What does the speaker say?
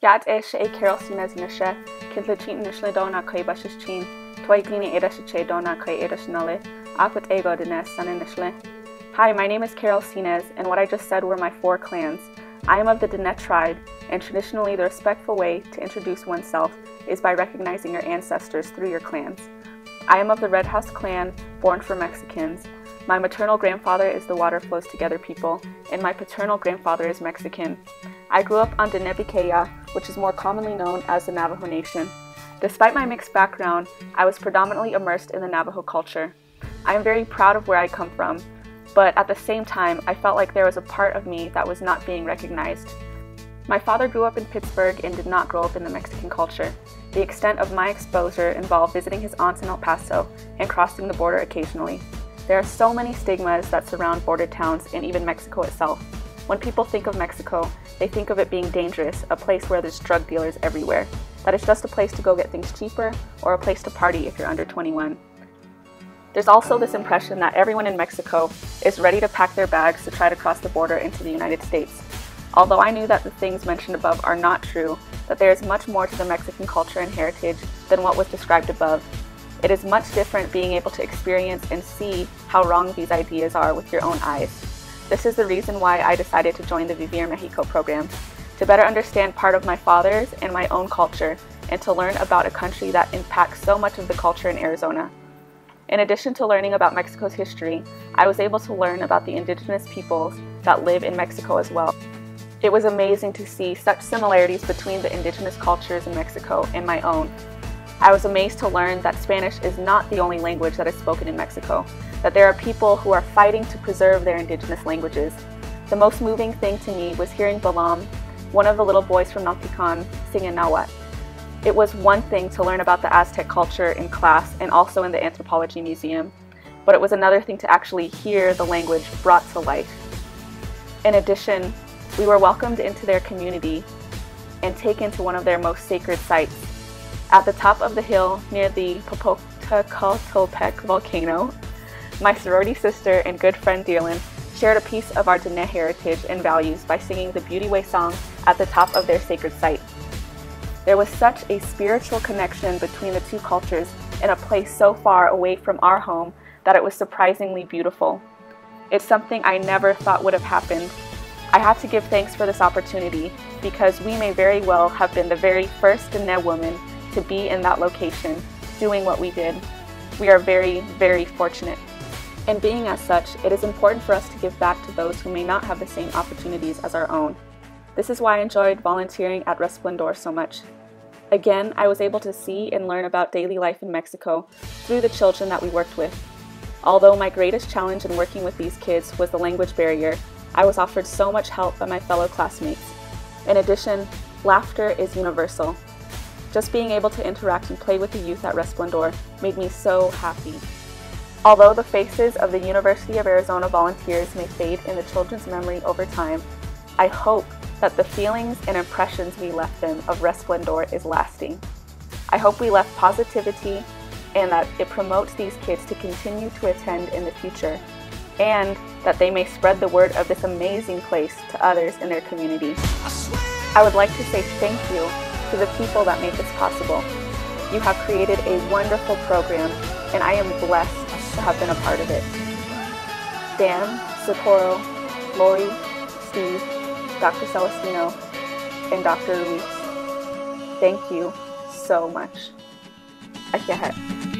Gad sé é Carol Sines na se, cin le tín is le dóna chu bas is tí, Toy glíine éidir se sé dóna chu éidir nula, aquat ego dines san in le. Hi, my name is Carol Sines, and what I just said were my 4 clans. I am of the Diné tribe, and traditionally the respectful way to introduce oneself is by recognizing your ancestors through your clans. I am of the Red House clan, born for Mexicans. My maternal grandfather is the Water Flows Together people, and my paternal grandfather is Mexican. I grew up on Diné Bikéyah, which is more commonly known as the Navajo Nation. Despite my mixed background, I was predominantly immersed in the Navajo culture. I am very proud of where I come from, but at the same time, I felt like there was a part of me that was not being recognized. My father grew up in Pittsburgh and did not grow up in the Mexican culture. The extent of my exposure involved visiting his aunts in El Paso and crossing the border occasionally. There are so many stigmas that surround border towns and even Mexico itself. When people think of Mexico, they think of it being dangerous, a place where there's drug dealers everywhere, that it's just a place to go get things cheaper or a place to party if you're under 21. There's also this impression that everyone in Mexico is ready to pack their bags to try to cross the border into the United States. Although I knew that the things mentioned above are not true, that there is much more to the Mexican culture and heritage than what was described above. It is much different being able to experience and see how wrong these ideas are with your own eyes. This is the reason why I decided to join the Vivir Mexico program, to better understand part of my father's and my own culture, and to learn about a country that impacts so much of the culture in Arizona. In addition to learning about Mexico's history, I was able to learn about the indigenous peoples that live in Mexico as well. It was amazing to see such similarities between the indigenous cultures in Mexico and my own. I was amazed to learn that Spanish is not the only language that is spoken in Mexico, that there are people who are fighting to preserve their indigenous languages. The most moving thing to me was hearing Balam, one of the little boys from Naltican, sing in Nahuatl. It was one thing to learn about the Aztec culture in class and also in the Anthropology Museum, but it was another thing to actually hear the language brought to life. In addition, we were welcomed into their community and taken to one of their most sacred sites. At the top of the hill near the Popocatépetl volcano, my sorority sister and good friend Dearlyn shared a piece of our Diné heritage and values by singing the Beauty Way song at the top of their sacred site. There was such a spiritual connection between the two cultures in a place so far away from our home that it was surprisingly beautiful. It's something I never thought would have happened. I have to give thanks for this opportunity because we may very well have been the very first Diné woman to be in that location, doing what we did. We are very, very fortunate. And being as such, it is important for us to give back to those who may not have the same opportunities as our own. This is why I enjoyed volunteering at Resplendor so much. Again, I was able to see and learn about daily life in Mexico through the children that we worked with. Although my greatest challenge in working with these kids was the language barrier, I was offered so much help by my fellow classmates. In addition, laughter is universal. Just being able to interact and play with the youth at Resplendor made me so happy. Although the faces of the University of Arizona volunteers may fade in the children's memory over time, I hope that the feelings and impressions we left them of Resplendor is lasting. I hope we left positivity and that it promotes these kids to continue to attend in the future, and that they may spread the word of this amazing place to others in their community. I would like to say thank you to the people that made this possible. You have created a wonderful program, and I am blessed to have been a part of it. Dan, Socorro, Lori, Steve, Dr. Celestino, and Dr. Ruiz, thank you so much. Ahiahet.